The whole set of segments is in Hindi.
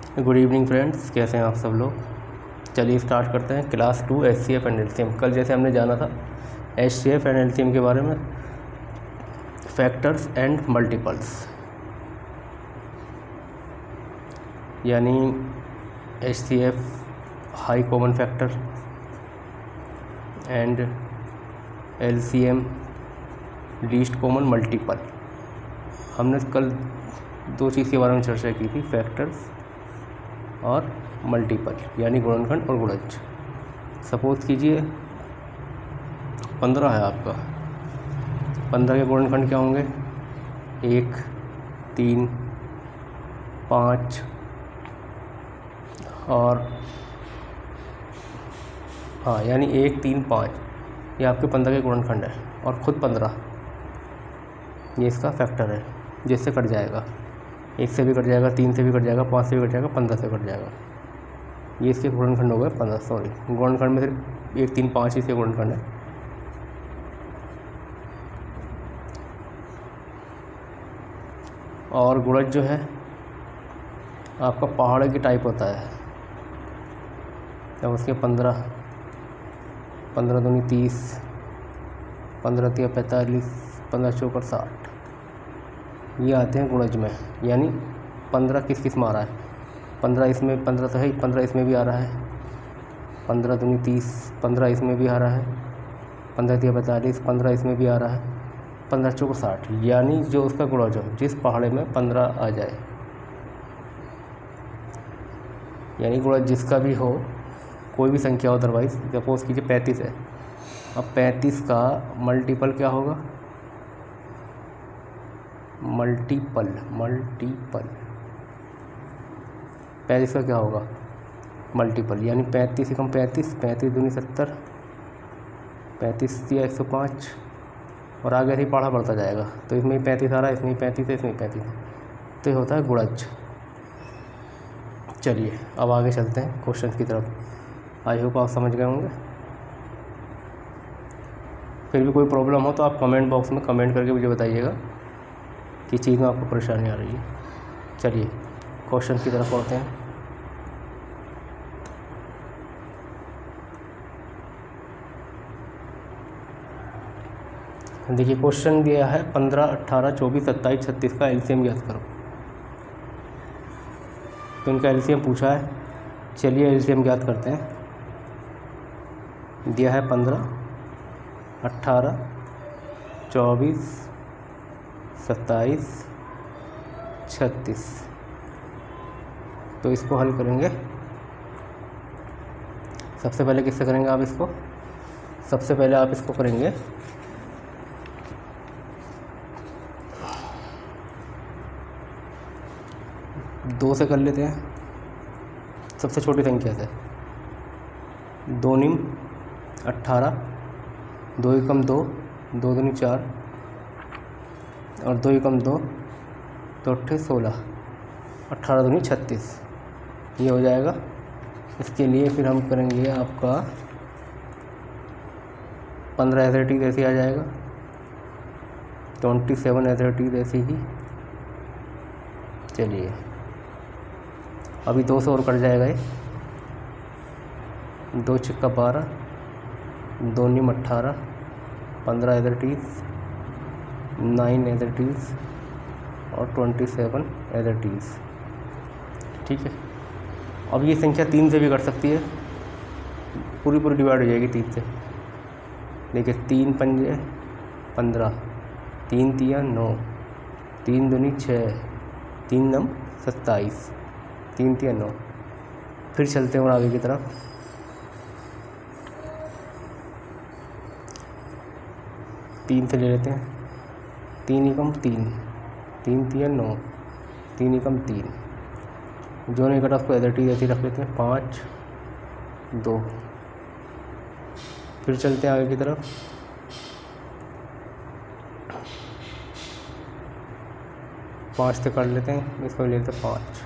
गुड इवनिंग फ्रेंड्स, कैसे हैं आप सब लोग। चलिए स्टार्ट करते हैं क्लास 2 HCF एंड एलसीएम। कल जैसे हमने जाना था HCF एंड एलसीएम के बारे में, फैक्टर्स एंड मल्टीपल्स, यानी HCF high common factor and LCM least common multiple. हमने कल दो चीज़ के बारे में चर्चा की थी, फैक्टर्स और मल्टीपल, यानी गुणनखंड और गुणज। सपोज कीजिए 15 है आपका, 15 के गुणनखंड क्या होंगे? 1, 3, 5 और हाँ, यानी 1, 3, 5 ये आपके 15 के गुणनखंड है, और ख़ुद 15 ये इसका फैक्टर है, जिससे कट जाएगा। 1 से भी कट जाएगा, 3 से भी कट जाएगा, 5 से भी कट जाएगा, 15 से कट जाएगा। ये इसके गुणनखंड हो गए 15। सॉरी, गुणनखंड में सिर्फ 1, 3, 5 ही इसके गुणनखंड है। और गुणज जो है आपका पहाड़ की टाइप होता है। जब उसके 15 दूनी 30, 15 तिया 45, 15 चौकर 60 ये आते हैं गुणज में। यानी 15 किस किस में आ रहा है? 15 इसमें, 15 तो है ही, 15 इसमें भी आ रहा है, 15 दूनी 30, 15 इसमें भी आ रहा है, 15 तिया 45, 15 इसमें भी आ रहा है, 15 चौकर 60। यानी जो उसका गुणज हो, जिस पहाड़े में 15 आ जाए, यानी गुणज जिसका भी हो, कोई भी संख्या हो, अदरवाइज सपोज कीजिए 35 है। अब 35 का मल्टीपल क्या होगा? मल्टीपल 35 का क्या होगा? मल्टीपल, यानी 35 से कम 35, 35 दूनी 70, 35 या 105 और आगे ही पढ़ा बढ़ता जाएगा। तो इसमें ही 35 आ रहा है, इसमें ही 35 है, इसमें ही 35 है, तो ये होता है गुणज। चलिए अब आगे चलते हैं क्वेश्चन की तरफ। आई होप आप समझ गए होंगे। फिर भी कोई प्रॉब्लम हो तो आप कमेंट बॉक्स में कमेंट करके मुझे बताइएगा कि चीज़ में आपको परेशानी आ रही है। चलिए क्वेश्चन की तरफ पढ़ते हैं। देखिए क्वेश्चन दिया है 15, 18, 24, 27, 36 का एलसीएम ज्ञात करो। तो इनका एलसीएम पूछा है। चलिए एलसीएम ज्ञात करते हैं। दिया है 15, 18, 24, 27, 36। तो इसको हल करेंगे। सबसे पहले किससे करेंगे आप इसको? सबसे पहले आप इसको करेंगे 2 से कर लेते हैं, सबसे छोटी संख्या से। 2 निम 18, 2 एकम 2, 2 दूनी 4 और 2 एकम 2, तो 8 16, 18 दूनी 36 ये हो जाएगा। इसके लिए फिर हम करेंगे आपका 15 ऐसे टी ऐसे आ जाएगा, 27 ऐसे टी ऐसे ही। चलिए अभी 2 से और कट जाएगा ये। 2 छिक्का 12, 2 निम 18, 15 एदरटीज, 9 एदरटीज और 27 एदरटीज। ठीक है। अब ये संख्या 3 से भी कट सकती है, पूरी डिवाइड हो जाएगी 3 से। देखिए 3 पंजे 15, 3 तिया 9, 3 दूनी 6, 3 नम 27, 3 तिया 9। फिर चलते हैं और आगे की तरफ। 3 से ले लेते हैं। 3 एकम 3, 3 तिया 9, 3 एकम 3। जो नहीं कटा उसको एदर टी ऐसी रख लेते हैं। 5, 2। फिर चलते हैं आगे की तरफ। 5 से कर लेते हैं, इसको ले लेते हैं 5,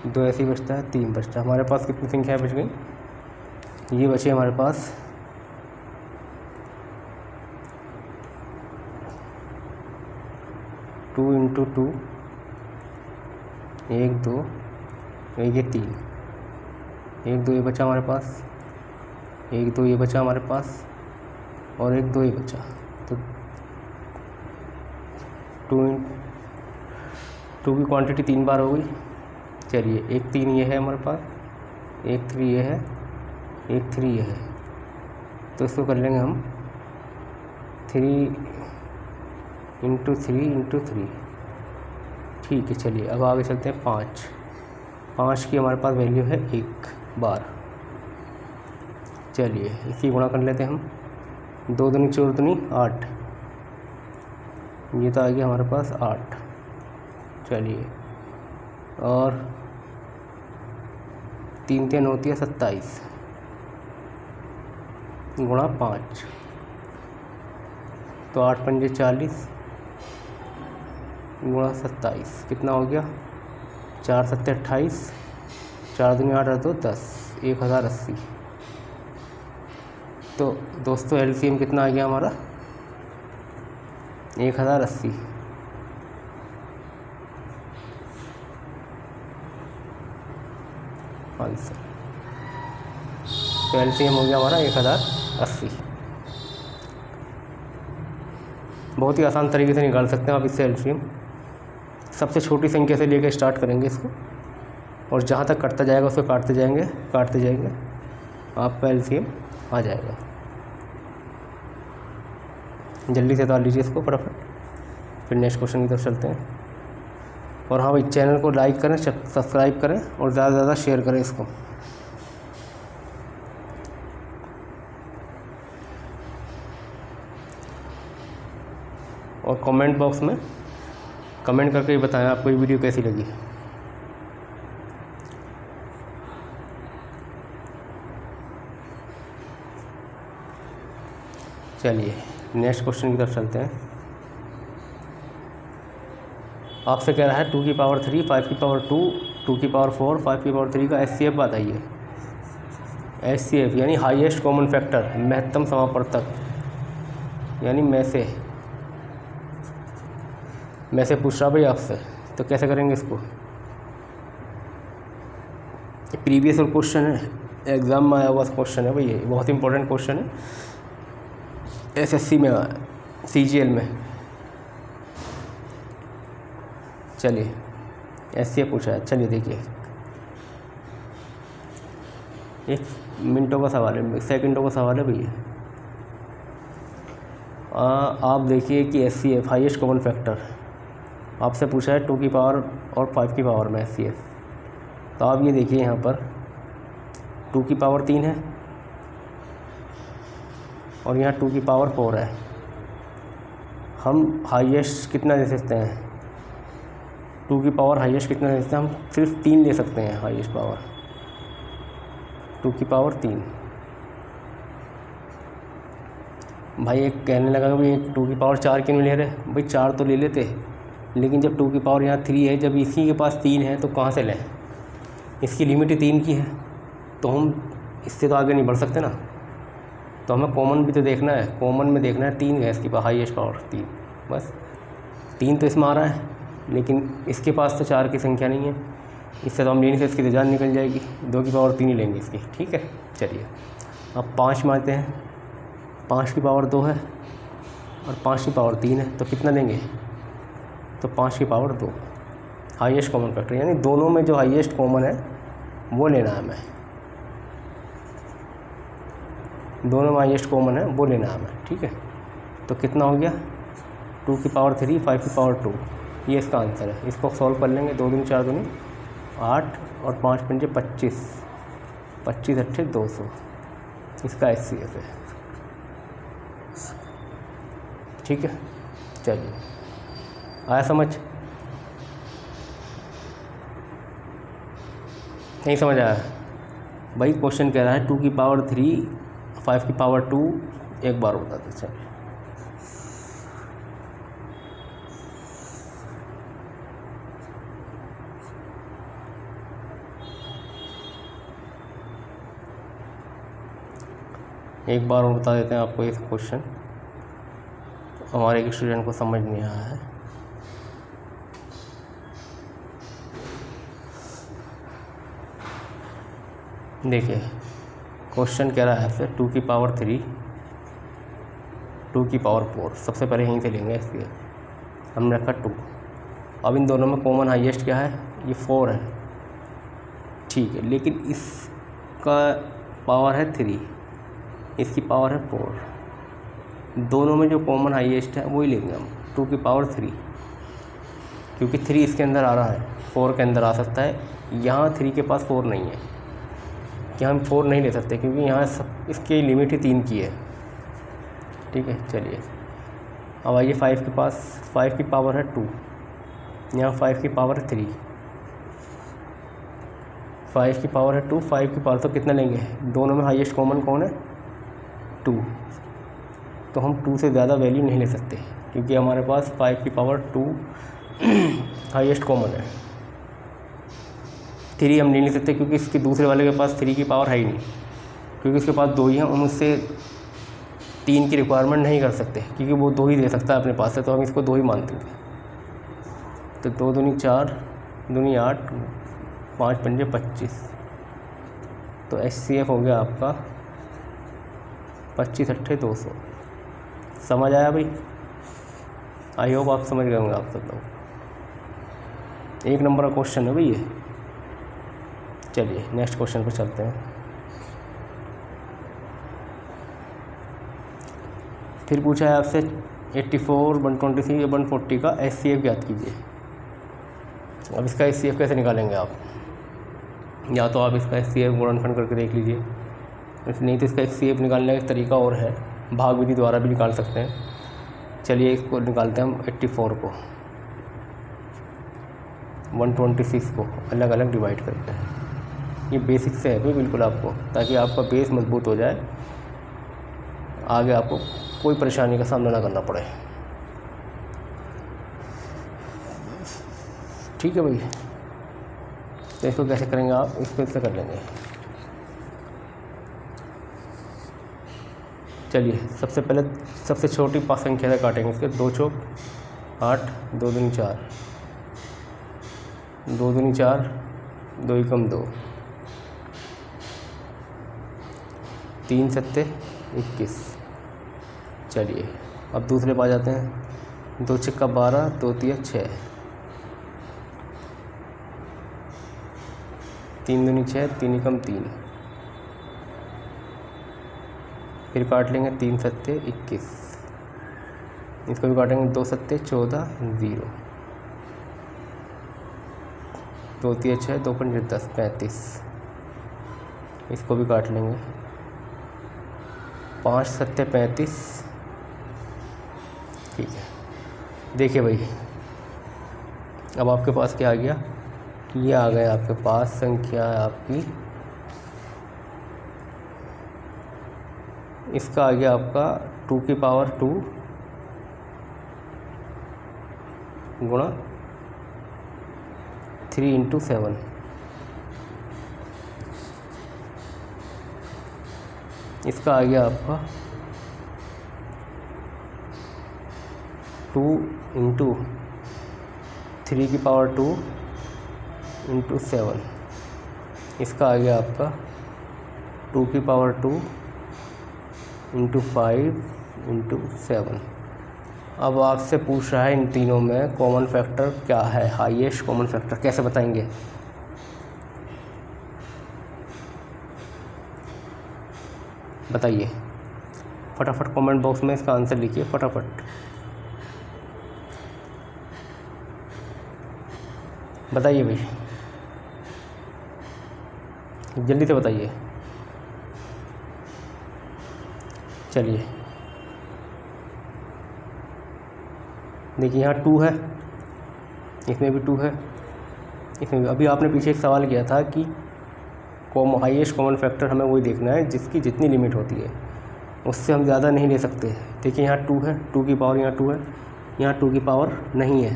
2 ऐसे ही बचता है, 3 बचता है। हमारे पास कितनी संख्या बच गई? ये बचे हमारे पास 2 × 2, 1, 2, एक ये 3, 1 2 ये बचा हमारे पास, 1 2 ये बचा हमारे पास, और 1 2 ये बचा। तो 2 की क्वांटिटी 3 बार हो गई। चलिए, 1 3 ये है हमारे पास, 1 3 ये है, 1 3 ये है। तो इसको कर लेंगे हम 3 × 3 × 3। ठीक है, चलिए अब आगे चलते हैं। 5 की हमारे पास वैल्यू है 1 बार। चलिए इसी गुणा कर लेते हैं हम। 2 दूनी 4 दूनी 8, ये तो आ गया हमारे पास 8। चलिए, और 3 3 होती है 27 गुणा 5, तो 8 पंजे 40 गुणा 27 कितना हो गया? 4 7 28, 4 दूनी 8 2 10, 1080। तो दोस्तों एलसीएम कितना आ गया हमारा? 1080। आंसर। तो एलसीएम हो गया हमारा 1080। बहुत ही आसान तरीके से निकाल सकते हैं आप इससे एलसीएम। सबसे छोटी संख्या से लेकर स्टार्ट करेंगे इसको, और जहाँ तक कटता जाएगा उसको काटते जाएंगे, आपका एलसीएम आ जाएगा। जल्दी से डाल लीजिए इसको फटाफट, फिर नेक्स्ट क्वेश्चन की तरफ चलते हैं। और हाँ भाई, चैनल को लाइक करें, सब्सक्राइब करें और ज़्यादा से ज़्यादा शेयर करें इसको। और कमेंट बॉक्स में कमेंट करके ही बताएं आपको ये वीडियो कैसी लगी। चलिए नेक्स्ट क्वेश्चन की तरफ चलते हैं। आपसे कह रहा है 2 की पावर 3, 5 की पावर 2, 2 की पावर 4, 5 की पावर 3 का एचसीएफ बताइए। एचसीएफ यानी हाईएस्ट कॉमन फैक्टर, महत्तम समापवर्तक, यानी में से पूछ रहा भाई आपसे। तो कैसे करेंगे इसको? प्रीवियस और क्वेश्चन है, एग्ज़ाम में आया हुआ क्वेश्चन है भाई, ये बहुत इंपॉर्टेंट क्वेश्चन है, एसएससी में आया, सीजीएल में। चलिए एचसीएफ पूछा है। चलिए देखिए, 1 मिनटों का सवाल है, सेकंडों का सवाल है भैया। आप देखिए कि एचसीएफ हाईएस्ट कॉमन फैक्टर आपसे पूछा है 2 की पावर और 5 की पावर में एचसीएफ। तो आप ये देखिए यहाँ पर 2 की पावर 3 है और यहाँ 2 की पावर 4 है। हम हाईएस्ट कितना ले सकते हैं? 2 की पावर हाईएस्ट कितना ले सकते हैं? हम सिर्फ 3 ले सकते हैं हाईएस्ट पावर, 2 की पावर 3। भाई एक कहने लगा कि भाई 2 की पावर 4 क्यों नहीं ले रहे? भाई 4 तो ले लेते, लेकिन जब 2 की पावर यहाँ 3 है, जब इसी के पास 3 है तो कहाँ से लें? इसकी लिमिट ही 3 की है, तो हम इससे तो आगे नहीं बढ़ सकते ना। तो हमें कॉमन भी तो देखना है, कॉमन में देखना है 3 है इसकी पास, हाईएस्ट पावर 3, बस 3 तो इसमें आ रहा है, लेकिन इसके पास तो 4 की संख्या नहीं है, इससे तो हम लेने से इसकी तो जान निकल जाएगी। 2 की पावर 3 ही लेंगे इसकी, ठीक है। चलिए अब 5 में आते हैं। 5 की पावर 2 है और 5 की पावर 3 है, तो कितना लेंगे? तो 5 की पावर 2 हाईएस्ट कॉमन फैक्टर, यानी दोनों में जो हाईएस्ट कॉमन है वो लेना है हमें, दोनों में हाईएस्ट कॉमन है वो लेना है हमें, ठीक है। तो कितना हो गया? 2 की पावर 3, 5 की पावर 2, ये इसका आंसर है। इसको सॉल्व कर लेंगे। 2 दूनी 4 दूनी 8 और 5 पंजे 25, 25 अट्ठे 200, इसका एचसीएफ है, ठीक है। चलिए आया समझ? नहीं समझ आया भाई? क्वेश्चन कह रहा है 2 की पावर 3, 5 की पावर 2 एक बार बता दो। चलिए एक बार और बता देते हैं आपको। इस क्वेश्चन हमारे एक स्टूडेंट को समझ नहीं आया है। देखिए क्वेश्चन कह रहा है आपसे 2 की पावर 3, 2 की पावर 4, सबसे पहले यहीं से लेंगे। इसलिए हमने रखा 2। अब इन दोनों में कॉमन हाईएस्ट क्या है, ये 4 है, ठीक है। लेकिन इसका पावर है 3, इसकी पावर है 4। दोनों में जो कॉमन हाईएस्ट है वही लेंगे हम, 2 की पावर 3, क्योंकि 3 इसके अंदर आ रहा है, 4 के अंदर आ सकता है। यहाँ 3 के पास 4 नहीं है, कि हम 4 नहीं ले सकते, क्योंकि यहाँ सब इसकी लिमिट ही 3 की है, ठीक है। चलिए अब आइए 5 के पास, 5 की पावर है 2, यहाँ 5 की पावर है 3, 5 की पावर है 2, 5 की पावर तो कितना लेंगे, दोनों में हाईएस्ट कॉमन कौन है, 2। तो हम 2 से ज़्यादा वैल्यू नहीं ले सकते, क्योंकि हमारे पास 5 की पावर 2 हाईएस्ट कॉमन है। 3 हम नहीं ले सकते, क्योंकि इसके दूसरे वाले के पास 3 की पावर है ही नहीं, क्योंकि उसके पास 2 ही हैं। हम उससे 3 की रिक्वायरमेंट नहीं कर सकते, क्योंकि वो 2 ही दे सकता है अपने पास से, तो हम इसको 2 ही मानते हैं। तो 2 दूनी 4, दूनी 8, 5 पंजे 25। तो HCF हो गया आपका 25 अट्ठे 200। समझ आया भाई? आई होप आप समझ गए होंगे आप सब लोग। 1 नंबर का क्वेश्चन है भाई ये। चलिए नेक्स्ट क्वेश्चन पर चलते हैं। फिर पूछा है आपसे 84, 123 और 140 का HCF ज्ञात कीजिए। अब इसका HCF कैसे निकालेंगे आप, या तो आप इसका HCF गुणनखंड करके देख लीजिए, नहीं तो इसका HCF निकालने का तरीका और है, भाग विधि द्वारा भी निकाल सकते हैं। चलिए इसको निकालते हैं हम 84 को 126 को अलग अलग डिवाइड करते हैं। ये बेसिक से है भाई बिल्कुल आपको, ताकि आपका बेस मजबूत हो जाए, आगे आपको कोई परेशानी का सामना ना करना पड़े, ठीक है भाई। तो इसको कैसे करेंगे आप, इसको इससे कर लेंगे। चलिए सबसे पहले सबसे छोटी 5 संख्या से काटेंगे इसके। 2 चौक 8, 2 दूनी 4, 2 दूनी 4, 2 एकम 2, 3 सत्ते 21। चलिए अब दूसरे पा जाते हैं। 2 छक्का 12, 2 तिया 6, 3 दूनी 6, 3 एकम 3। फिर काट लेंगे 3 सत्ते 21, इसको भी काटेंगे 2 सत्ते 14, 0, 2 तिया 6, 2 पंजे 10, 35। इसको भी काट लेंगे 5 सत्ते 35, ठीक है। देखिए भाई अब आपके पास क्या आ गया, ये आ गया आपके पास संख्या आपकी, इसका आ गया आपका 2 की पावर 2 गुणा 3 इंटू 7। इसका आ गया आपका 2 इंटू 3 की पावर 2 इंटू 7। इसका आ गया आपका 2 की पावर 2 इंटू 5 इंटू 7। अब आपसे पूछ रहा है इन तीनों में कॉमन फैक्टर क्या है, हाईएस्ट कॉमन फैक्टर कैसे बताएंगे। बताइए फटाफट कमेंट बॉक्स में इसका आंसर लिखिए फटाफट। बताइए भाई जल्दी से बताइए। चलिए देखिए यहाँ 2 है, इसमें भी 2 है, इसमें भी। अभी आपने पीछे एक सवाल किया था कि हाईएस्ट कॉमन फैक्टर हमें वही देखना है जिसकी जितनी लिमिट होती है, उससे हम ज़्यादा नहीं ले सकते। देखिए यहाँ 2 है, 2 की पावर यहाँ 2 है, यहाँ 2 की पावर नहीं है,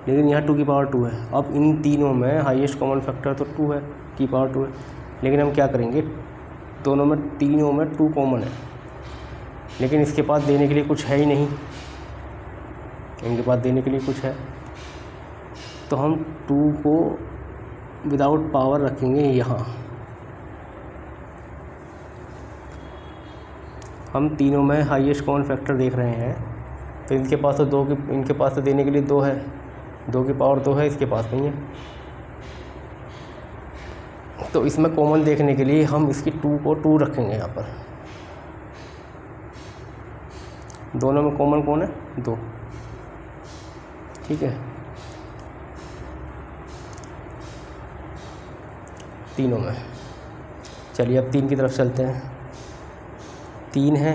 लेकिन यहाँ 2 की पावर 2 है। अब इन तीनों में हाईएस्ट कॉमन फैक्टर तो 2 है, की पावर 2 है, लेकिन हम क्या करेंगे, दोनों में तीनों में 2 कॉमन है, लेकिन इसके पास देने के लिए कुछ है ही नहीं, इनके पास देने के लिए कुछ है, तो हम 2 को विदाउट पावर रखेंगे यहाँ। हम तीनों में हाईएस्ट कॉमन फैक्टर देख रहे हैं, तो इनके पास तो दो की, इनके पास तो देने के लिए 2 है, 2 की पावर 2 है, इसके पास नहीं है। तो इसमें कॉमन देखने के लिए हम इसकी 2 को 2 रखेंगे यहाँ पर। दोनों में कॉमन कौन है? 2, ठीक है, तीनों में। चलिए अब 3 की तरफ चलते हैं। 3 है,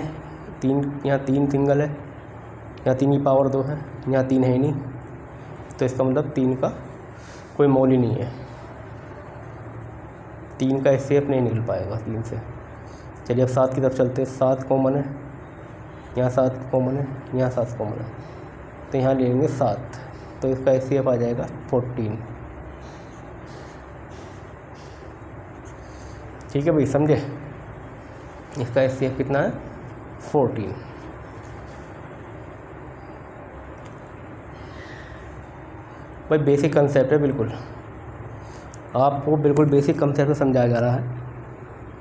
3 यहाँ 3 सिंगल है, यहाँ 3 की पावर 2 है, यहाँ 3 है ही नहीं, तो इसका मतलब 3 का कोई मोल ही नहीं है। 3 का एचसीएफ नहीं निकल पाएगा 3 से। चलिए अब 7 की तरफ चलते हैं। 7 कॉमन है, यहाँ 7 कॉमन है, यहाँ 7 कॉमन है, तो यहाँ ले लेंगे 7, तो इसका एचसीएफ आ जाएगा 14। ठीक है भाई, समझे? इसका एचसीएफ कितना है? 14। भाई बेसिक कंसेप्ट है, बिल्कुल आपको बिल्कुल बेसिक कंसेप्ट में समझाया जा रहा है।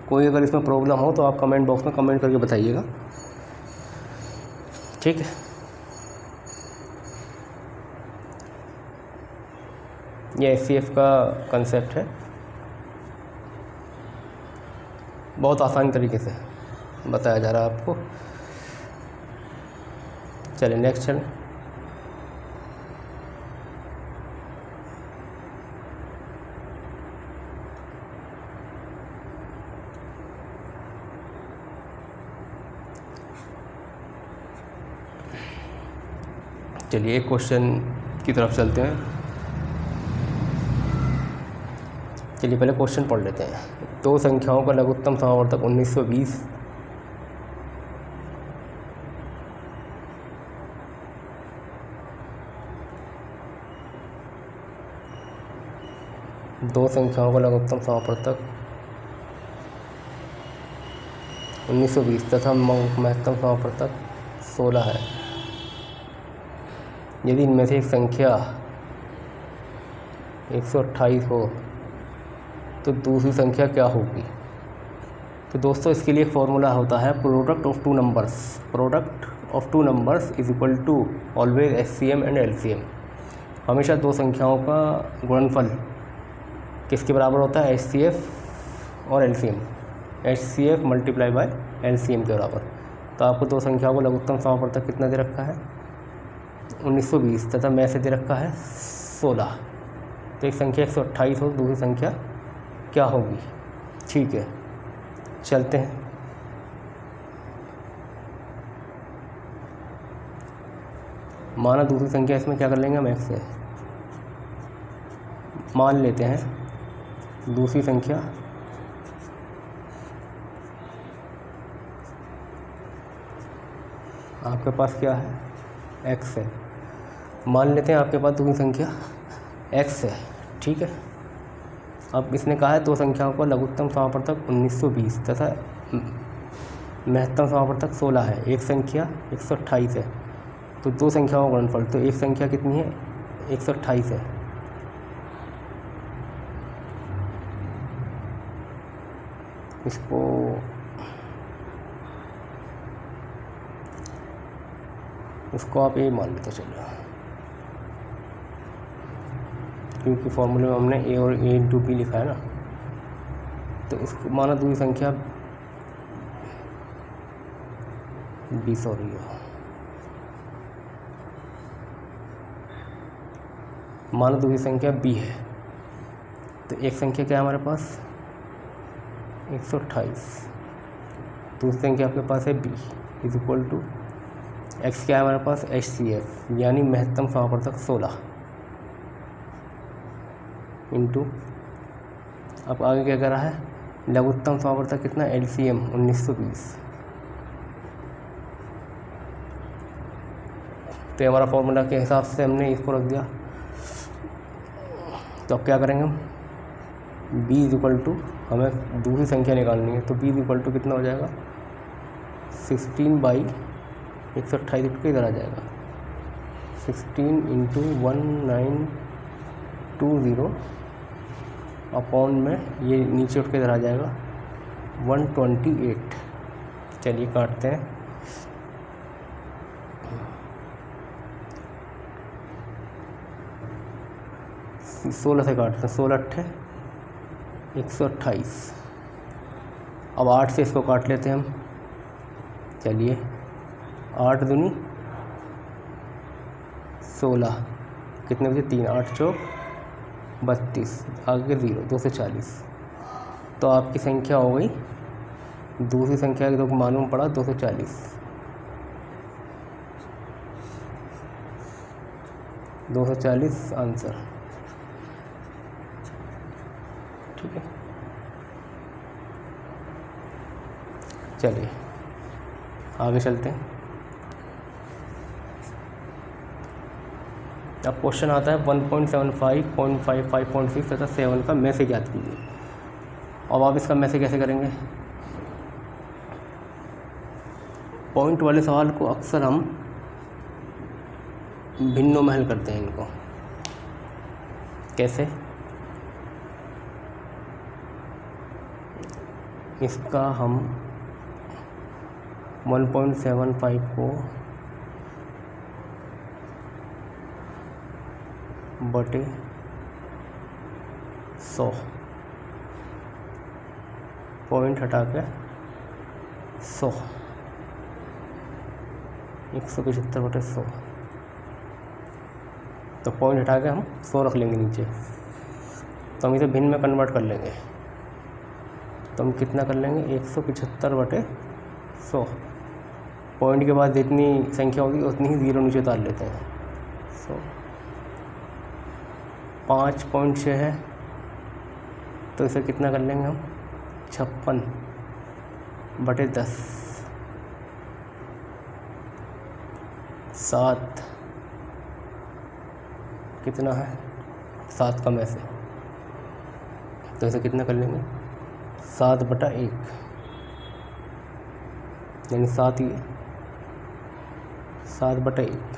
कोई अगर इसमें प्रॉब्लम हो तो आप कमेंट बॉक्स में कमेंट करके बताइएगा, ठीक है? ये एचसीएफ का कंसेप्ट है, बहुत आसान तरीके से बताया जा रहा है आपको। चलिए नेक्स्ट चलें। चलिए एक क्वेश्चन की तरफ चलते हैं। चलिए पहले क्वेश्चन पढ़ लेते हैं। 2 संख्याओं का लघुत्तम समावर्तक 1920 2 संख्याओं का लघुत्तम समावर्तक 1920 तथा महत्तम समावर्तक 16 है। यदि इनमें से एक संख्या 128 हो तो दूसरी संख्या क्या होगी? तो दोस्तों इसके लिए एक फॉर्मूला होता है product of 2 numbers. Product of 2 numbers is equal to always HCM and LCM. हमेशा 2 संख्याओं का गुणनफल किसके बराबर होता है? एचसीएफ और LCM. HCF multiply by LCM के बराबर। तो आपको 2 संख्याओं को लघुत्तम समावर्तक कितना दे रखा है? 1920 तथा में से दे रखा है 16। तो एक संख्या 128 हो, दूसरी संख्या क्या होगी? ठीक है, चलते हैं। माना दूसरी संख्या, इसमें क्या कर लेंगे हम? x से मान लेते हैं दूसरी संख्या आपके पास क्या है? x है। मान लेते हैं आपके पास दूसरी संख्या x है, ठीक है। अब इसने कहा है 2 संख्याओं का लघुत्तम समावर्तक 1920 तथा महत्तम समावर्तक 16 है। एक संख्या 128 है, तो 2 संख्याओं का गुणनफल, तो एक संख्या कितनी है? 128 है। इसको आप ए मान लेते चलो, क्योंकि फॉर्मूले में हमने ए और ए इंटू बी लिखा है ना। तो इसको माना दूसरी संख्या 20 हो रही है। माना दूसरी संख्या b है, तो एक संख्या क्या है हमारे पास? 128। दूसरी संख्या आपके पास है b is equal to x क्या है हमारे पास? HCF यानी महत्तम समावर्तक 16 इंटू, अब आगे क्या कर रहा है? लघुत्तम समावर्तक कितना? LCM 1920। तो हमारा फॉर्मूला के हिसाब से हमने इसको रख दिया। तो अब क्या करेंगे हम? b इज इक्वल टू, हमें दूसरी संख्या निकालनी है, तो b इज इक्वल टू कितना हो जाएगा? 16/128 के इधर आ जाएगा। 16 इंटू 1920 अपॉन में ये नीचे उठ के इधर आ जाएगा 128। चलिए काटते हैं। सोलह से काटते हैं, 16 अट्ठे 128। अब 8 से इसको काट लेते हैं हम। चलिए 8 दूनी 16, कितने बजे 3, 8 चौक 32, आगे 0, 240। तो आपकी संख्या हो गई, दूसरी संख्या की तो मालूम पड़ा 240। 240 आंसर। ठीक है, चलिए आगे चलते हैं। अब क्वेश्चन आता है 1.75, 0.55, 0.6 तथा 7 का में से ज्ञात कीजिए। अब आप इसका में से कैसे करेंगे? पॉइंट वाले सवाल को अक्सर हम भिन्नों में हल करते हैं इनको। कैसे? इसका हम 1.75 को बटे 100, पॉइंट हटा के 100, 175 बटे 100। तो पॉइंट हटा के हम 100 रख लेंगे नीचे। तो हम इसे भिन्न में कन्वर्ट कर लेंगे। तो हम कितना कर लेंगे? 175 बटे 100। पॉइंट के बाद जितनी संख्या होगी उतनी ही ज़ीरो नीचे उतार लेते हैं। 100 5.6 है, तो इसे कितना कर लेंगे हम? 56 बटे 10। 7 कितना है? 7 का में से, तो इसे कितना कर लेंगे? 7 बटा 1, यानी 7 ही 7 बटा 1।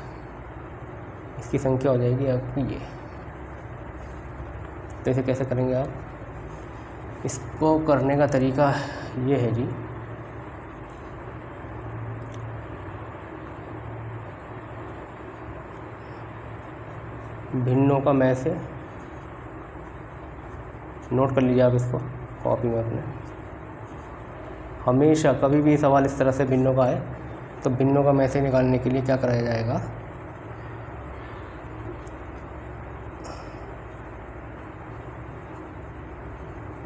इसकी संख्या हो जाएगी आपकी ये। तो इसे कैसे करेंगे आप? इसको करने का तरीका ये है जी, भिन्नों का में से, नोट कर लीजिए आप इसको कॉपी में अपने। हमेशा कभी भी सवाल इस तरह से भिन्नों का है तो भिन्नों का में से निकालने के लिए क्या कराया जाएगा?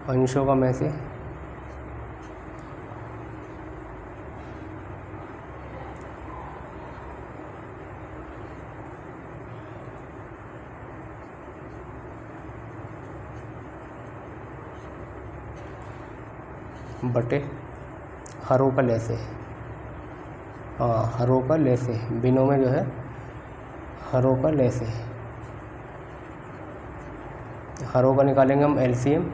अंशों का में से बटे हरों का लैसे। हाँ, हरों का लैसे, बिनों में जो है हरों का लैसे। हरों का निकालेंगे हम एलसीएम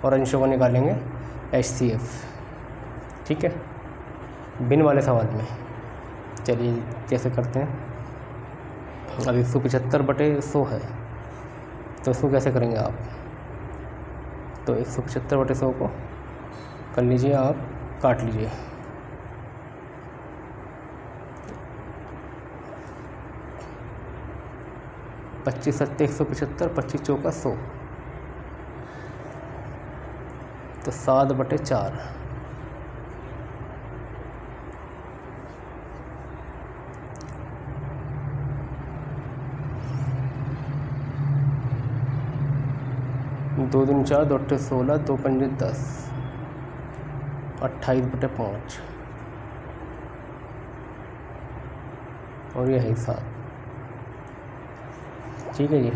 और अंशों का निकालेंगे एचसीएफ। ठीक है, बिन वाले सवाल में। चलिए कैसे करते हैं। अब 175 बटे 100 है, तो इसको कैसे करेंगे आप? तो 175 बटे 100 को कर लीजिए आप, काट लीजिए। पच्चीस 175, 25 चौका 100, तो 7 बटे 4। दो दिन 4, 2 अट्ठे 16, 2 पंजे 10, 28 बटे 5, और यह है 7। ठीक है जी।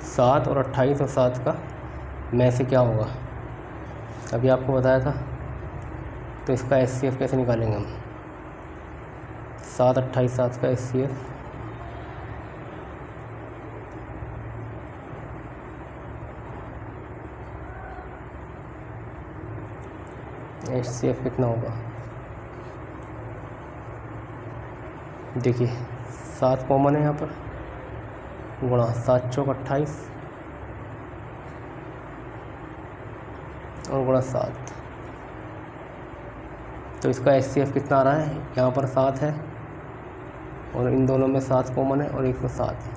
सात और 28 और 7 का में से क्या होगा? अभी आपको बताया था। तो इसका एचसीएफ कैसे निकालेंगे हम? 7, 28, 7 का एचसीएफ कितना होगा? देखिए 7 कॉमन है यहाँ पर, गुणा 7 चौक 28 और गुणा 7। तो इसका HCF कितना आ रहा है, यहाँ पर 7 है और इन दोनों में 7 कॉमन है और एक में 7 है,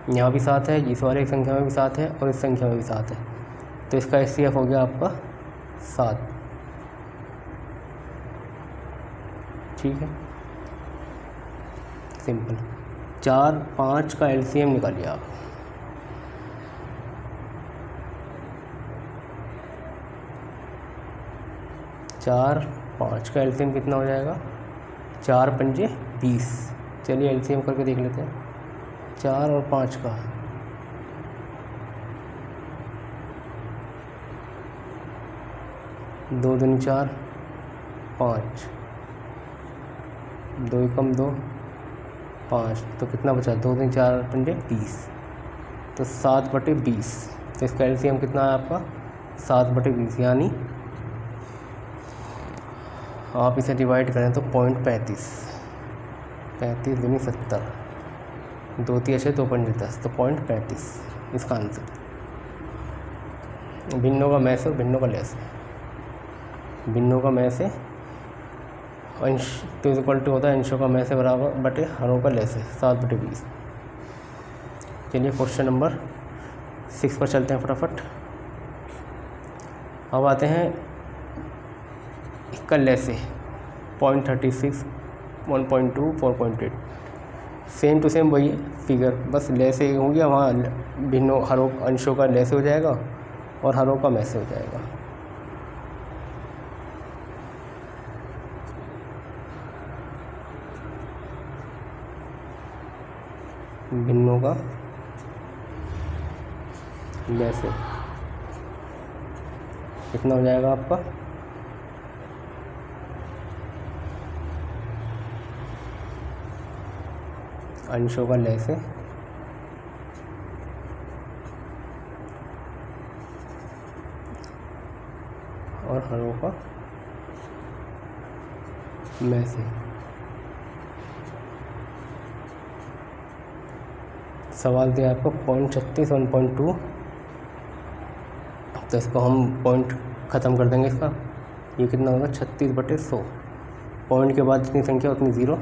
यहाँ भी 7 है, इस वाले संख्या में भी 7 है और इस संख्या में भी 7 है। तो इसका HCF हो गया आपका 7। ठीक है, सिंपल। 4, 5 का LCM निकालिए आप। चार 5 का LCM कितना हो जाएगा, 4 पंजे 20। चलिए LCM करके देख लेते हैं 4 और 5 का। दो दूनी 4, 5, 2 कम 2, 5, तो कितना बचा, 2 दूनी 4 पंजे 20, तो 7/20। तो इसका LCM कितना है आपका 7/20, यानी आप इसे डिवाइड करें तो 0.35, 35 दूनी 70, 2 3 6 2 पंजे 10, तो 0.35 इसका आंसर। भिन्नों का मैस और भिन्नों का लेस। भिन्नों का मैस है अंश तो इक्वल टू होता है अंशों का मैस है बराबर बटे हरों का लेस है 7/20। चलिए क्वेश्चन नंबर 6 पर चलते हैं फटाफट। अब आते हैं इसका लेस है 0.36, 1.2, 4.8, सेम टू सेम वही फिगर, बस लेस हो गया, वहाँ भिन्नों हरों अंशों का लेस हो जाएगा और हरों का मैस हो जाएगा। भिन्नों का वैसे कितना हो जाएगा आपका, अंशों का लेस है और हरों का मैस है। सवाल दिया आपको 0.36, 1.2, तो इसको हम पॉइंट ख़त्म कर देंगे। इसका ये कितना होगा 36/100, पॉइंट के बाद जितनी संख्या उतनी 0,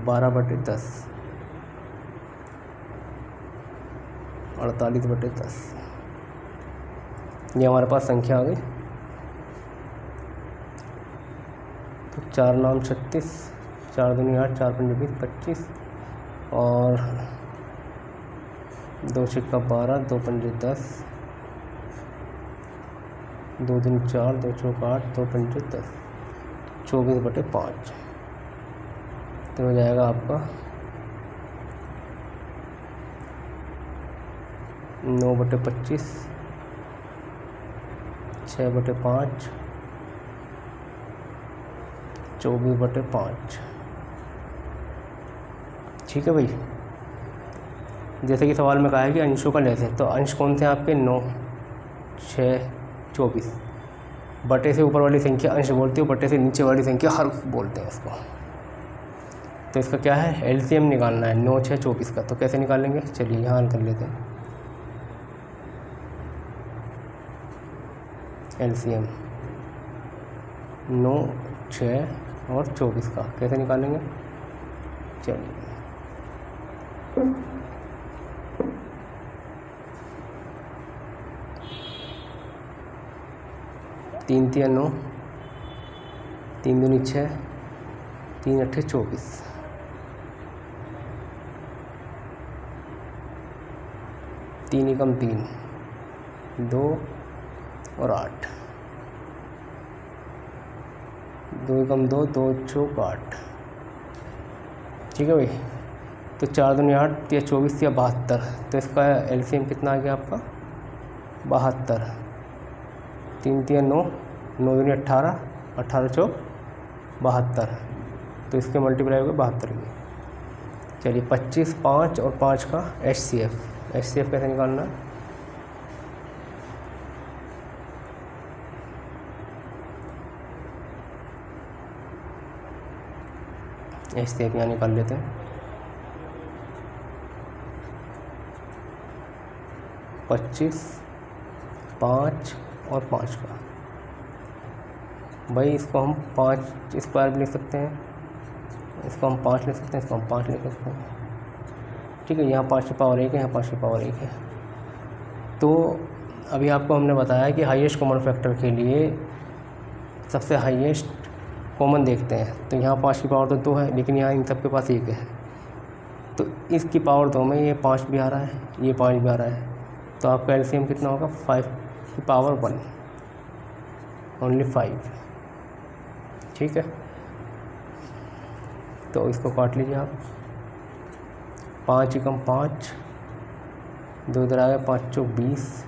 12/10, 48/10, ये हमारे पास संख्या आ गई। तो 4 9 36, 4 दूनी 8, 4 पंजे 20, 25 और 2 6 12, 2 पंजे 10, 2 दूनी 4, 2 चौक 8, 2 पंजे 10, 24/5। तो हो जाएगा आपका 9/25, 6/5, 24/5। ठीक है भाई, जैसे कि सवाल में कहा है कि अंशों का लेस है, तो अंश कौन से हैं आपके 9, 6, 24। बटे से ऊपर वाली संख्या अंश बोलते हो, बटे से नीचे वाली संख्या हर बोलते हैं इसको। तो इसका क्या है LCM निकालना है 9, 6, 24 का। तो कैसे निकालेंगे, चलिए यहाँ हल कर लेते हैं। LCM 9, 6 और 24 का कैसे निकालेंगे, चलिए 3 3 9, 3 दूनी 6, 3 8 24, 3 एकम 3, 2 और 8, 2 एकम 2, 2 चौक 8। ठीक है भाई, तो 4 दूनी 8 या 24 या 72, तो इसका LCM कितना आ गया आपका 72। 3 3 9, 9 दूनी 18, 18 चौक 72, तो इसके मल्टीप्लाई हो गए 72 के। चलिए 25, 5 और 5 का HCF कैसे निकालना, इससे यहाँ निकाल लेते हैं। 25, 5 और 5 का। भाई इसको हम 5 स्क्वायर भी लिख सकते हैं, इसको हम 5 लिख सकते हैं, इसको हम 5 लिख सकते हैं। ठीक है, यहाँ 5 की पावर 1 है, यहाँ 5 की पावर 1 है। तो अभी आपको हमने बताया कि हाईएस्ट कॉमन फैक्टर के लिए सबसे हाईएस्ट कॉमन देखते हैं। तो यहाँ 5 की पावर तो 2 है, लेकिन यहाँ इन सब के पास 1 है, तो इसकी पावर 2 में ये 5 भी आ रहा है, ये 5 भी आ रहा है। तो आपका एलसीएम कितना होगा? 5 की पावर 1, ओनली 5। ठीक है, तो इसको काट लीजिए आप। 5 एकम 5, 2 इधर आ गया, 5 चौक 20,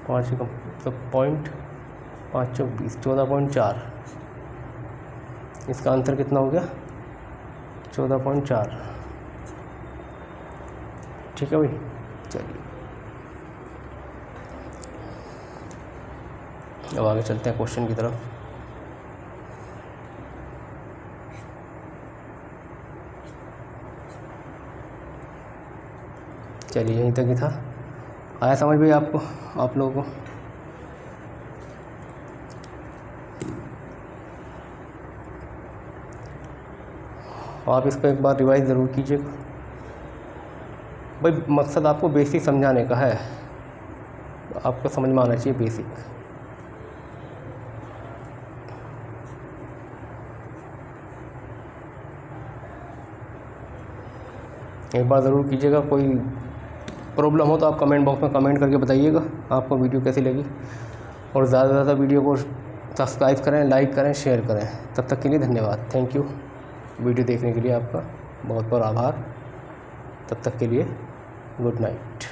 5 एकम तो पॉइंट, 5 चौक 20, 14.4। इसका आंसर कितना हो गया? 14.4। ठीक है भाई, चलिए अब आगे चलते हैं क्वेश्चन की तरफ। चलिए यहीं तक ही था। आया समझ भाई आपको, आप लोगों को? आप इसको एक बार रिवाइज ज़रूर कीजिएगा। भाई मकसद आपको बेसिक समझाने का है, आपको समझ में आना चाहिए बेसिक। एक बार ज़रूर कीजिएगा। कोई प्रॉब्लम हो तो आप कमेंट बॉक्स में कमेंट करके बताइएगा आपको वीडियो कैसी लगी। और ज़्यादा से ज़्यादा वीडियो को सब्सक्राइब करें, लाइक करें, शेयर करें। तब तक के लिए धन्यवाद, थैंक यू। वीडियो देखने के लिए आपका बहुत बहुत आभार। तब तक के लिए गुड नाइट।